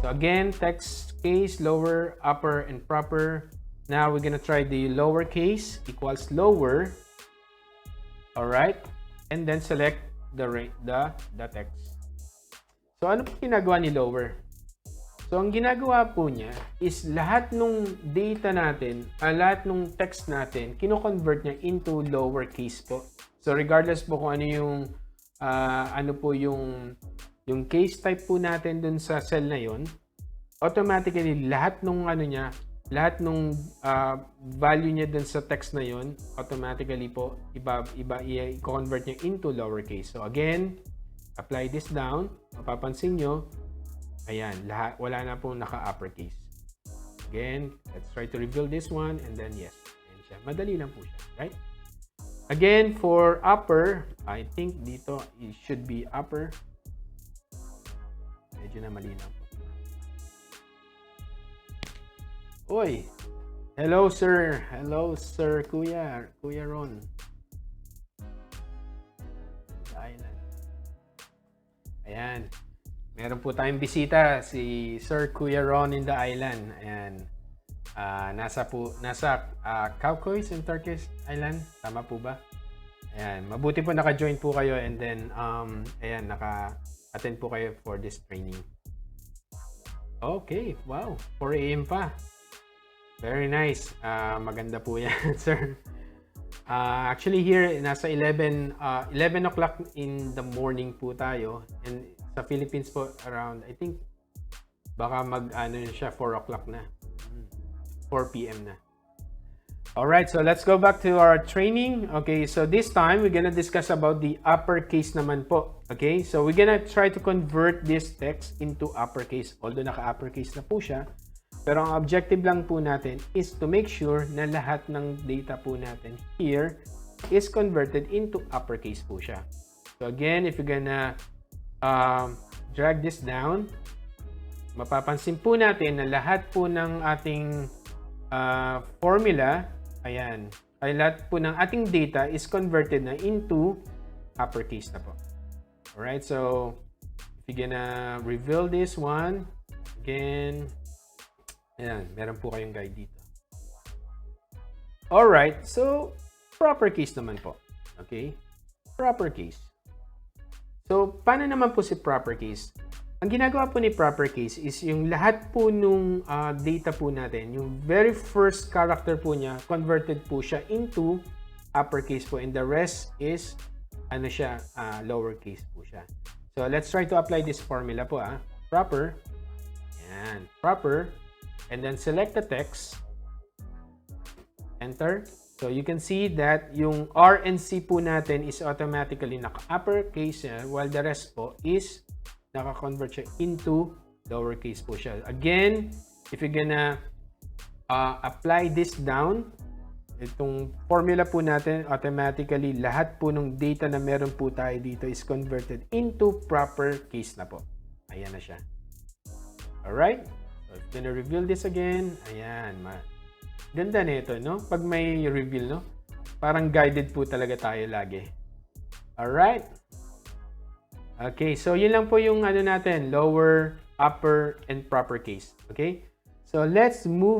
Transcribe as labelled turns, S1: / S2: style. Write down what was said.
S1: So again, text case, lower, upper, and proper. Now we're gonna try the lower case equals lower. All right, and then select the text. So ano po ginagawa ni lower? So ang ginagawa po niya is lahat nung data natin, lahat nung text natin, kino-convert niya into lower case po. So regardless po kung ano yung yung case type po natin dun sa cell na yon, automatically lahat nung lahat nung value niya dun sa text na yon, automatically po i-convert niya into lowercase. So again, apply this down. Mapapansin nyo, ayan, wala na pong naka-uppercase. Again, let's try to reveal this one and then yes. Ayan siya. Madali lang po siya, right? Again, for upper, I think dito it should be upper. Medyo na malinaw po. Oy! Hello, sir. Hello, sir. Kuya Ron. Island. Ayan. Meron po tayong bisita, si Sir Kuya Ron in the island. Ayan. Nasa Cowcoys and Turkish Island. Tama po ba? Ayan. Mabuti po naka-join po kayo and then ayan, naka-attend po kayo for this training. Okay. Wow. 4 AM pa. Very nice. Maganda po yan, sir. Actually here, nasa 11 o'clock in the morning po tayo. And sa Philippines po, around, I think, baka siya, 4 o'clock na. 4 p.m. na. Alright, so let's go back to our training. Okay, so this time, we're gonna discuss about the uppercase naman po. Okay, so we're gonna try to convert this text into uppercase. Although naka-uppercase na po siya. Pero ang objective lang po natin is to make sure na lahat ng data po natin here is converted into uppercase po siya. So again, if you're gonna drag this down, mapapansin po natin na lahat po ng ating formula, ayan, ay lahat po ng ating data is converted na into uppercase na po. Alright, so if you're gonna reveal this one, again, ayan, meron po kayong guide dito. Alright, so proper case naman po. Okay, proper case. So, paano naman po si proper case? Ang ginagawa po ni proper case is yung lahat po nung data po natin, yung very first character po niya, converted po siya into uppercase po and the rest is lowercase po siya. So, let's try to apply this formula po. Proper, yan, proper, and then select the text, enter. So, you can see that yung R and C po natin is automatically naka-uppercase while the rest po is naka-convert siya into lowercase po siya. Again, if you're gonna apply this down, itong formula po natin, automatically lahat po ng data na meron po tayo dito is converted into proper case na po. Ayan na siya. Alright? So, if you're gonna reveal this again, ayan, ganda nito, no? Pag may reveal, no? Parang guided po talaga tayo lagi. Alright? Okay, so yun lang po yung natin, lower, upper, and proper case. Okay? So let's move